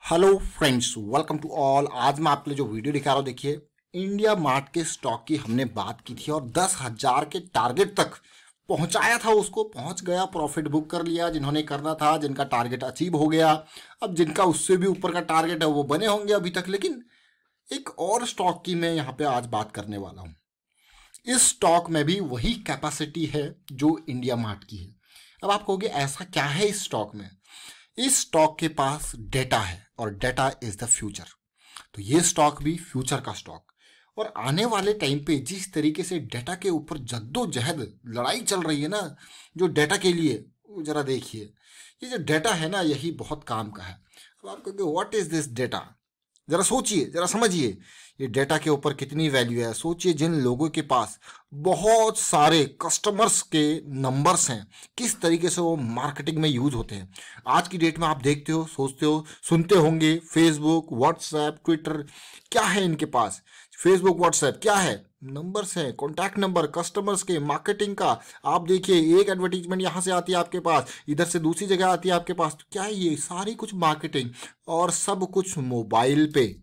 Hello friends, welcome to all. आज मैं आपके लिए जो वीडियो दिखा रहा हूँ, देखिए इंडिया मार्ट के स्टॉक की हमने बात की थी और 10,000 के टारगेट तक पहुंचाया था। उसको पहुंच गया, प्रॉफिट बुक कर लिया जिन्होंने करना था, जिनका टारगेट अचीव हो गया। अब जिनका उससे भी ऊपर का टारगेट है वो बने होंगे अभी तक। लेकिन एक और स्टॉक की मैं यहाँ पे आज बात करने वाला हूँ। इस स्टॉक में भी वही कैपेसिटी है जो इंडिया मार्ट की है। अब आप कहोगे ऐसा क्या है इस स्टॉक में? इस स्टॉक के पास डेटा है और डेटा इज द फ्यूचर। तो ये स्टॉक भी फ्यूचर का स्टॉक, और आने वाले टाइम पे जिस तरीके से डेटा के ऊपर जद्दोजहद लड़ाई चल रही है ना, जो डेटा के लिए, वो जरा देखिए। ये जो डेटा है ना, यही बहुत काम का है। अब आप कहोगे व्हाट इज दिस डेटा? जरा सोचिए, जरा समझिए ये डेटा के ऊपर कितनी वैल्यू है। सोचिए जिन लोगों के पास बहुत सारे कस्टमर्स के नंबर्स हैं, किस तरीके से वो मार्केटिंग में यूज होते हैं। आज की डेट में आप देखते हो, सोचते हो, सुनते होंगे फेसबुक, व्हाट्सएप, ट्विटर, क्या है इनके पास? फेसबुक, व्हाट्सएप क्या है? नंबर्स हैं, कॉन्टैक्ट नंबर, कस्टमर्स के, मार्केटिंग का। आप देखिए एक एडवर्टीजमेंट यहाँ से आती है आपके पास, इधर से दूसरी जगह आती है आपके पास। तो क्या है ये सारी कुछ मार्केटिंग, और सब कुछ मोबाइल पे।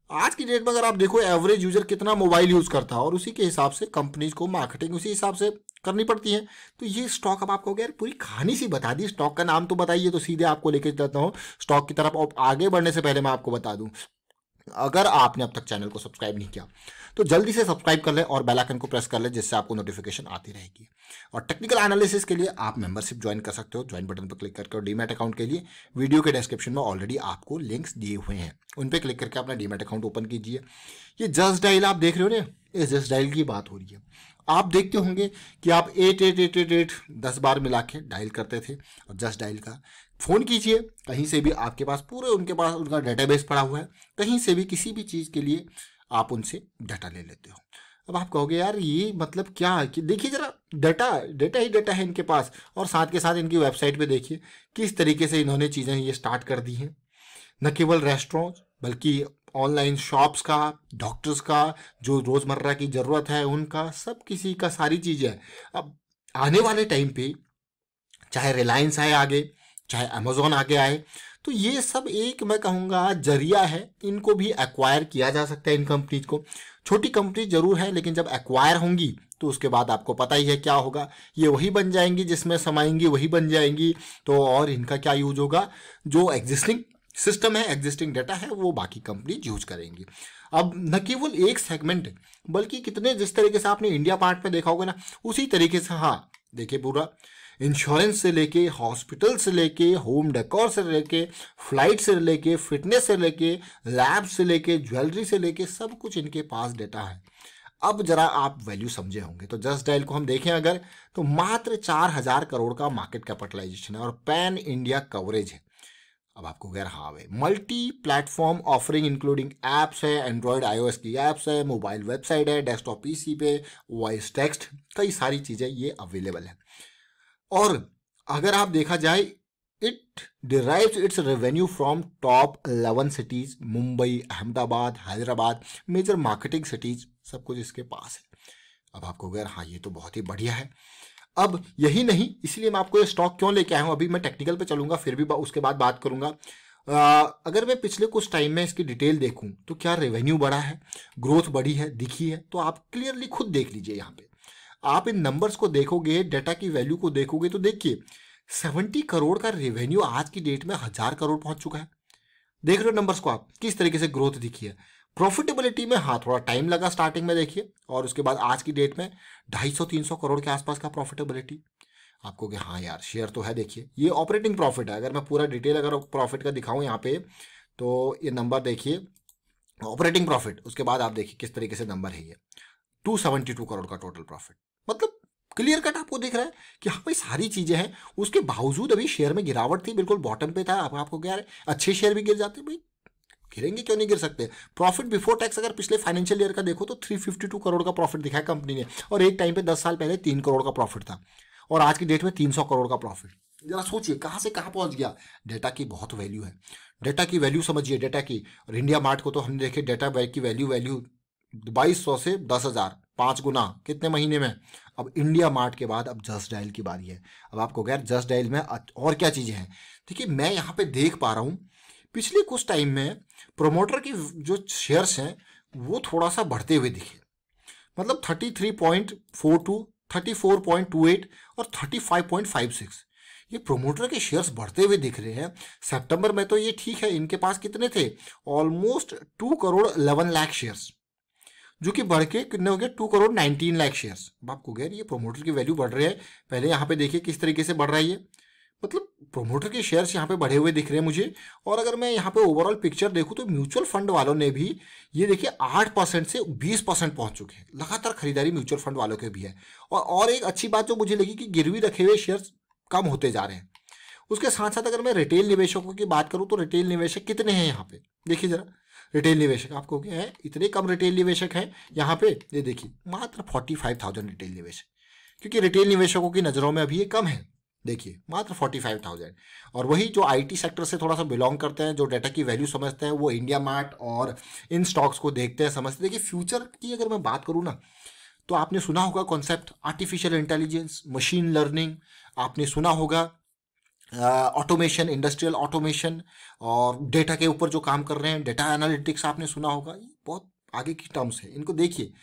आज की डेट में अगर आप देखो एवरेज यूजर कितना मोबाइल यूज करता है, और उसी के हिसाब से कंपनीज को मार्केटिंग उसी हिसाब से करनी पड़ती है। तो ये स्टॉक, अब आपको यार पूरी कहानी सी बता दी, स्टॉक का नाम तो बताइए, तो सीधे आपको लेके जाता हूँ स्टॉक की तरफ। और आगे बढ़ने से पहले मैं आपको बता दूं, अगर आपने अब तक चैनल को सब्सक्राइब नहीं किया तो जल्दी से सब्सक्राइब कर ले और बेल आइकन को प्रेस कर ले, जिससे आपको नोटिफिकेशन आती रहेगी। और टेक्निकल एनालिसिस के लिए आप मेंबरशिप ज्वाइन कर सकते हो। ज्वाइन बटन पर क्लिक करके, और डीमैट अकाउंट के लिए वीडियो के डिस्क्रिप्शन में ऑलरेडी आपको लिंक्स दिए हुए हैं, उन पर क्लिक करके अपना डीमैट अकाउंट ओपन कीजिए। ये जस्ट डायल आप देख रहे हो ना, इस जस्ट डायल की बात हो रही है। आप देखते होंगे कि आप 8888 10 बार मिला के डायल करते थे, और जस्ट डायल का फ़ोन कीजिए कहीं से भी, आपके पास पूरे उनके पास उनका डेटाबेस पड़ा हुआ है। कहीं से भी किसी भी चीज़ के लिए आप उनसे डाटा ले लेते हो। अब आप कहोगे यार ये मतलब क्या है? कि देखिए जरा, डाटा डाटा ही डाटा है इनके पास। और साथ के साथ इनकी वेबसाइट पे देखिए किस तरीके से इन्होंने चीज़ें ये स्टार्ट कर दी हैं। न केवल रेस्टोरेंट, बल्कि ऑनलाइन शॉप्स का, डॉक्टर्स का, जो रोज़मर्रा की ज़रूरत है उनका, सब किसी का, सारी चीज़ें हैं। अब आने वाले टाइम पे चाहे रिलायंस आए आगे, चाहे अमेजोन आगे आए, तो ये सब एक, मैं कहूँगा, जरिया है। इनको भी एक्वायर किया जा सकता है इन कंपनीज को। छोटी कंपनी जरूर है, लेकिन जब एक्वायर होंगी तो उसके बाद आपको पता ही है क्या होगा। ये वही बन जाएंगी, जिसमें समाएंगी वही बन जाएंगी। तो और इनका क्या यूज होगा? जो एग्जिस्टिंग सिस्टम है, एग्जिस्टिंग डाटा है, वो बाकी कंपनी यूज करेंगी। अब न केवल एक सेगमेंट, बल्कि कितने, जिस तरीके से आपने इंडिया मार्ट में देखा होगा ना, उसी तरीके से। हाँ देखिए, पूरा इंश्योरेंस से लेके, हॉस्पिटल से लेके, होम डेकोर से लेके, फ्लाइट से लेके, फिटनेस से लेके, लैब से लेके, ज्वेलरी से लेके, सब कुछ इनके पास डेटा है। अब जरा आप वैल्यू समझे होंगे, तो जस्ट डायल को हम देखें अगर, तो मात्र 4,000 करोड़ का मार्केट कैपिटलाइजेशन है और पैन इंडिया कवरेज है। अब आपको गैर, हाँ भाई, multi platform offering including apps है, एंड्रॉयड आईओएस की एप्स है, मोबाइल वेबसाइट है, डेस्कटॉप पीसी पे वॉइस टेक्स्ट, कई सारी चीज़ें ये अवेलेबल है। और अगर आप देखा जाए, it derives its revenue from top 11 cities, Mumbai, Ahmedabad, Hyderabad, major marketing cities, सब कुछ इसके पास है। अब आपको अगर, हाँ ये तो बहुत ही बढ़िया है। अब यही नहीं, इसलिए मैं आपको ये स्टॉक क्यों लेके आया हूँ, अभी मैं टेक्निकल पे चलूंगा, फिर भी उसके बाद बात करूंगा। अगर मैं पिछले कुछ टाइम में इसकी डिटेल देखूं, तो क्या रेवेन्यू बढ़ा है, ग्रोथ बढ़ी है, दिखी है? तो आप क्लियरली खुद देख लीजिए। यहाँ पे आप इन नंबर्स को देखोगे, डाटा की वैल्यू को देखोगे, तो देखिए 70 करोड़ का रेवेन्यू आज की डेट में 1,000 करोड़ पहुंच चुका है। देख रहे हो नंबर्स को आप, किस तरीके से ग्रोथ दिखी है। प्रॉफिटेबिलिटी में हाँ थोड़ा टाइम लगा स्टार्टिंग में, देखिए, और उसके बाद आज की डेट में 250-300 करोड़ के आसपास का प्रॉफिटेबिलिटी। आपको कि हाँ यार शेयर तो है। देखिए ये ऑपरेटिंग प्रॉफिट है। अगर मैं पूरा डिटेल अगर प्रॉफिट का दिखाऊं यहाँ पे, तो ये नंबर देखिए, ऑपरेटिंग प्रॉफिट, उसके बाद आप देखिए किस तरीके से नंबर है ये, 272 करोड़ का टोटल प्रॉफिट। मतलब क्लियर कट आपको दिख रहा है कि हाँ भाई सारी चीजें हैं। उसके बावजूद अभी शेयर में गिरावट थी, बिल्कुल बॉटम पे था। अब आपको क्या है, अच्छे शेयर भी गिर जाते भाई, गिरेंगे क्यों नहीं गिर सकते। प्रॉफिट बिफोर टैक्स अगर पिछले फाइनेंशियल ईयर का देखो, तो 352 करोड़ का प्रॉफिट दिखाया कंपनी ने, और एक टाइम पे 10 साल पहले 3 करोड़ का प्रॉफिट था, और आज की डेट में 300 करोड़ का प्रॉफिट। जरा सोचिए कहाँ से कहाँ पहुंच गया। डेटा की बहुत वैल्यू है, डेटा की वैल्यू समझिए, डेटा की। और इंडिया मार्ट को तो हमने देखे डेटा की वैल्यू 2200 से 10,000, 5 गुना, कितने महीने में। अब इंडिया मार्ट के बाद अब जस्ट डायल की बारी है। अब आपको गैर जस्ट डायल में और क्या चीज़ें हैं, देखिए मैं यहाँ पे देख पा रहा हूँ पिछले कुछ टाइम में प्रोमोटर की जो शेयर्स हैं वो थोड़ा सा बढ़ते हुए दिखे, मतलब 33.42, 34.28 और 35.56 ये प्रोमोटर के शेयर्स बढ़ते हुए दिख रहे हैं। सितंबर में तो ये ठीक है, इनके पास कितने थे, ऑलमोस्ट 2 करोड़ 11 लाख शेयर्स, जो कि बढ़ के कितने हो गए 2 करोड़ 19 लाख शेयर्स। अब आपको गया ये प्रोमोटर की वैल्यू बढ़ रही है। पहले यहाँ पे देखिए किस तरीके से बढ़ रहा है ये, मतलब प्रोमोटर के शेयर्स यहाँ पे बढ़े हुए दिख रहे हैं मुझे। और अगर मैं यहाँ पे ओवरऑल पिक्चर देखूँ तो म्यूचुअल फंड वालों ने भी ये देखिए 8% से 20% पहुंच चुके हैं, लगातार खरीदारी म्यूचुअल फंड वालों के भी है। और एक अच्छी बात जो मुझे लगी कि गिरवी रखे हुए शेयर्स कम होते जा रहे हैं। उसके साथ साथ अगर मैं रिटेल निवेशकों की बात करूं तो रिटेल निवेशक कितने हैं यहाँ पे, देखिए जरा रिटेल निवेशक आपको क्या है, इतने कम रिटेल निवेशक हैं यहाँ पे, ये देखिए मात्र 45,000 रिटेल निवेशक, क्योंकि रिटेल निवेशकों की नज़रों में अभी ये कम है। देखिए मात्र 45,000। और वही जो आईटी सेक्टर से थोड़ा सा बिलोंग करते हैं, जो डाटा की वैल्यू समझते हैं, वो इंडिया मार्ट और इन स्टॉक्स को देखते हैं, समझते हैं। देखिए फ्यूचर की अगर मैं बात करूँ ना, तो आपने सुना होगा concept artificial intelligence, machine learning, आपने सुना होगा ऑटोमेशन, इंडस्ट्रियल ऑटोमेशन, और डेटा के ऊपर जो काम कर रहे हैं डेटा एनालिटिक्स आपने सुना होगा। ये बहुत आगे की टर्म्स है, इनको देखिए।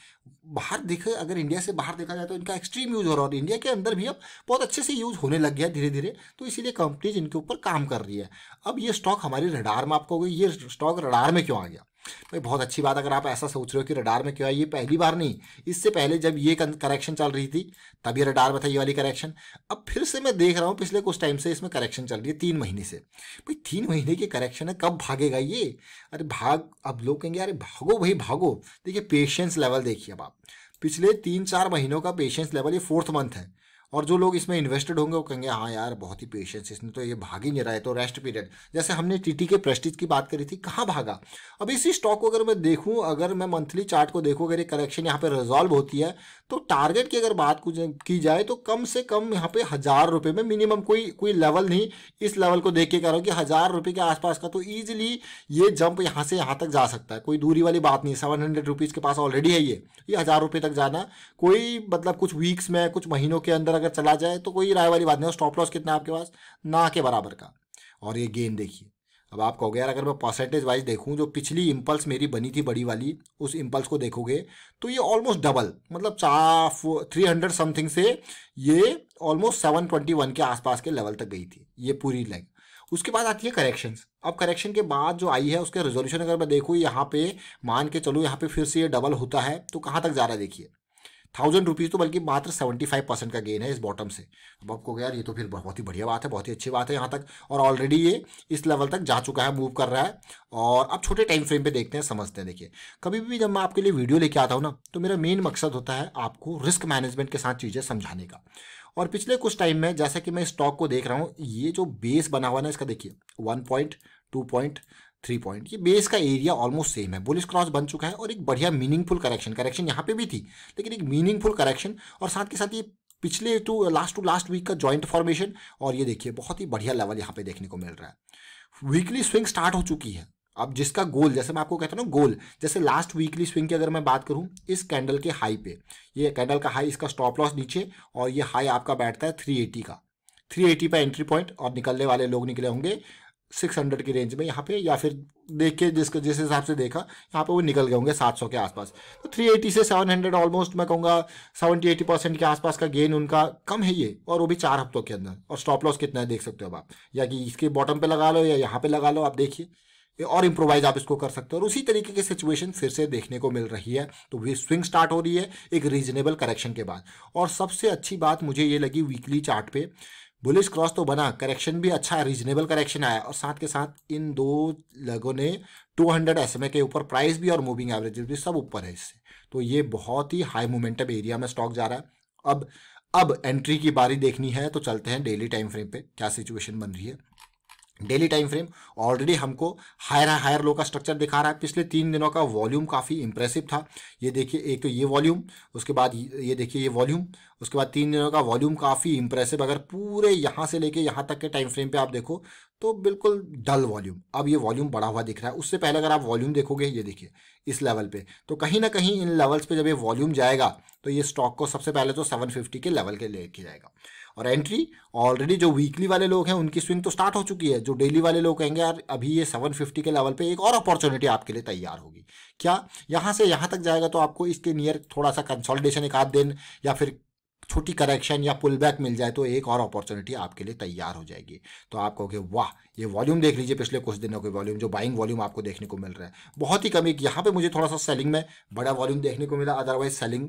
बाहर देखे, अगर इंडिया से बाहर देखा जाए तो इनका एक्सट्रीम यूज हो रहा है, और इंडिया के अंदर भी अब बहुत अच्छे से यूज होने लग गया धीरे धीरे। तो इसीलिए कंपनीज इनके ऊपर काम कर रही है। अब ये स्टॉक हमारी रडार में, आपको ये स्टॉक रडार में क्यों आ गया भाई, बहुत अच्छी बात। अगर आप ऐसा सोच रहे हो कि रडार में क्यों है, ये पहली बार नहीं, इससे पहले जब ये करेक्शन चल रही थी तब ये रडार में था, ये वाली करेक्शन। अब फिर से मैं देख रहा हूँ पिछले कुछ टाइम से इसमें करेक्शन चल रही है, 3 महीने से। भाई 3 महीने की करेक्शन है, कब भागेगा ये? अरे भाग, अब लोग कहेंगे अरे भागो भाई भागो। देखिए पेशेंस लेवल देखिए, अब आप पिछले 3-4 महीनों का पेशेंस लेवल, ये 4th मंथ है, और जो लोग इसमें इन्वेस्टेड होंगे वो कहेंगे हाँ यार बहुत ही पेशेंस, इसने तो ये भाग ही नहीं रहा है, तो रेस्ट पीरियड। जैसे हमने टीटी के प्रेस्टीज की बात करी थी, कहाँ भागा। अब इसी स्टॉक को अगर मैं देखूँ, अगर मैं मंथली चार्ट को देखूँ, अगर ये करेक्शन यहाँ पे रिजॉल्व होती है, तो टारगेट की अगर बात की जाए तो कम से कम यहाँ पे 1,000 रुपये में मिनिमम, कोई लेवल नहीं, इस लेवल को देख के कह रहा हूँ कि 1,000 रुपये के आसपास का तो ईजिली ये जंप यहाँ से यहाँ तक जा सकता है। कोई दूरी वाली बात नहीं, 700 रुपीज़ के पास ऑलरेडी है ये 1,000 रुपये तक जाना कोई मतलब कुछ वीक्स में, कुछ महीनों के अंदर अगर चला जाए तो कोई राय वाली बात नहीं। स्टॉप लॉस कितना है आपके पास, ना के बराबर का। और ये गेन देखिए, अब आप कहोगे यार अगर मैं परसेंटेज वाइज देखूं, जो पिछली इम्पल्स मेरी बनी थी बड़ी वाली, उस इम्पल्स को देखोगे तो ये ऑलमोस्ट डबल, मतलब 300 समथिंग से ये ऑलमोस्ट 721 के आसपास के लेवल तक गई थी ये पूरी लेग। उसके बाद आती है करेक्शंस। अब करेक्शन के बाद जो आई है उसके रेजोल्यूशन अगर मैं देखूँ, यहाँ पे मान के चलूँ यहाँ पे फिर से ये डबल होता है तो कहाँ तक जा रहा है देखिए, 1,000 रुपीज़, तो बल्कि मात्र 75% का गेन है इस बॉटम से। अब आपको यार ये तो फिर बहुत ही बढ़िया बात है, बहुत ही अच्छी बात है यहाँ तक, और ऑलरेडी ये इस लेवल तक जा चुका है, मूव कर रहा है। और अब छोटे टाइम फ्रेम पे देखते हैं, समझते हैं। देखिए कभी भी जब मैं आपके लिए वीडियो लेके आता हूँ ना, तो मेरा मेन मकसद होता है आपको रिस्क मैनेजमेंट के साथ चीज़ें समझाने का। और पिछले कुछ टाइम में जैसा कि मैं स्टॉक को देख रहा हूँ, ये जो बेस बना हुआ ना इसका देखिए 1 पॉइंट, 2 पॉइंट, 3 पॉइंट, ये बेस का एरिया ऑलमोस्ट सेम है, बुलिश क्रॉस बन चुका है, और एक बढ़िया मीनिंगफुल करेक्शन यहाँ पे भी थी, लेकिन एक मीनिंगफुल करेक्शन, और साथ के साथ ये पिछले टू लास्ट वीक का जॉइंट फॉर्मेशन। और ये देखिए बहुत ही बढ़िया लेवल यहाँ पे देखने को मिल रहा है। वीकली स्विंग स्टार्ट हो चुकी है। अब जिसका गोल, जैसे मैं आपको कहता हूँ ना गोल, जैसे लास्ट वीकली स्विंग की अगर मैं बात करूँ, इस कैंडल के हाई पे, ये कैंडल का हाई, इसका स्टॉप लॉस नीचे, और ये हाई आपका बैठता है 380 का, 380 पे एंट्री पॉइंट, और निकलने वाले लोग निकले होंगे 600 की रेंज में यहाँ पे, या फिर देख के जिस हिसाब से देखा यहाँ पे वो निकल गए होंगे 700 के आसपास। तो 380 से 700 ऑलमोस्ट मैं कहूँगा 70-80% के आसपास का गेन उनका कम है ये, और वो भी 4 हफ्तों के अंदर। और स्टॉप लॉस कितना है देख सकते हो आप, या कि इसके बॉटम पे लगा लो या यहाँ पे लगा लो, आप देखिए, और इम्प्रोवाइज आप इसको कर सकते हो। और उसी तरीके की सिचुएशन फिर से देखने को मिल रही है। तो वे स्विंग स्टार्ट हो रही है एक रीजनेबल करेक्शन के बाद। और सबसे अच्छी बात मुझे ये लगी वीकली चार्ट पे, बुलिश क्रॉस तो बना, करेक्शन भी अच्छा है, रीजनेबल करेक्शन आया, और साथ के साथ इन दो लोगों ने 200 SMA के ऊपर प्राइस भी और मूविंग एवरेजेस भी सब ऊपर है इससे। तो ये बहुत ही हाई मोमेंटम एरिया में स्टॉक जा रहा है। अब एंट्री की बारी देखनी है, तो चलते हैं डेली टाइम फ्रेम पे क्या सिचुएशन बन रही है। डेली टाइम फ्रेम ऑलरेडी हमको हायर लो का स्ट्रक्चर दिखा रहा है। पिछले 3 दिनों का वॉल्यूम काफ़ी इंप्रेसिव था। ये देखिए, एक तो ये वॉल्यूम, उसके बाद ये देखिए ये वॉल्यूम, उसके बाद 3 दिनों का वॉल्यूम काफ़ी इंप्रेसिव। अगर पूरे यहाँ से लेके यहाँ तक के टाइम फ्रेम पे आप देखो तो बिल्कुल डल वॉल्यूम। अब ये वॉल्यूम बढ़ा हुआ दिख रहा है। उससे पहले अगर आप वॉल्यूम देखोगे, ये देखिए इस लेवल पे, तो कहीं ना कहीं इन लेवल्स पे जब ये वॉल्यूम जाएगा तो ये स्टॉक को सबसे पहले तो 750 के लेवल के लेके जाएगा। और एंट्री ऑलरेडी जो वीकली वाले लोग हैं उनकी स्विंग तो स्टार्ट हो चुकी है। जो डेली वाले लोग कहेंगे यार अभी ये 750 के लेवल पे एक और अपॉर्चुनिटी आपके लिए तैयार होगी। क्या यहाँ से यहाँ तक जाएगा तो आपको इसके नियर थोड़ा सा कंसोलिडेशन एक आध दिन या फिर छोटी करेक्शन या पुल बैक मिल जाए तो एक और अपॉर्चुनिटी आपके लिए तैयार हो जाएगी। तो आप कहोगे वाह, ये वॉल्यूम देख लीजिए पिछले कुछ दिनों के वॉल्यूम, जो बाइंग वॉल्यूम आपको देखने को मिल रहा है बहुत ही कम। एक यहाँ पे मुझे थोड़ा सा सेलिंग में बड़ा वॉल्यूम देखने को मिला, अदरवाइज सेलिंग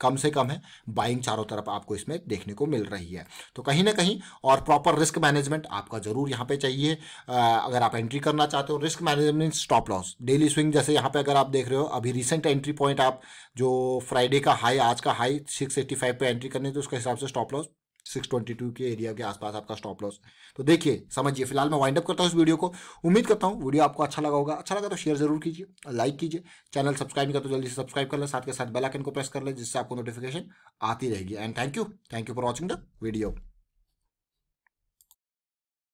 कम से कम है, बाइंग चारों तरफ आपको इसमें देखने को मिल रही है। तो कहीं ना कहीं और प्रॉपर रिस्क मैनेजमेंट आपका जरूर यहाँ पे चाहिए। अगर आप एंट्री करना चाहते हो, risk management, stop loss, daily swing, जैसे यहाँ पे अगर आप देख रहे हो अभी रिसेंट एंट्री पॉइंट आप जो फ्राइडे का हाई, आज का हाई 685 पे एंट्री करनी है तो उसके हिसाब से स्टॉप लॉस 622 के एरिया के आसपास आपका स्टॉप लॉस। तो देखिए समझिए, फिलहाल मैं वाइंड अप करता हूँ इस वीडियो को। उम्मीद करता हूँ वीडियो आपको अच्छा लगा होगा। अच्छा लगा तो शेयर जरूर कीजिए, लाइक कीजिए, चैनल सब्सक्राइब नहीं करते तो जल्दी से सब्सक्राइब कर ले, साथ के साथ बेल आइकन को प्रेस कर ले जिससे आपको नोटिफिकेशन आती रहेगी। And thank you for watching the video.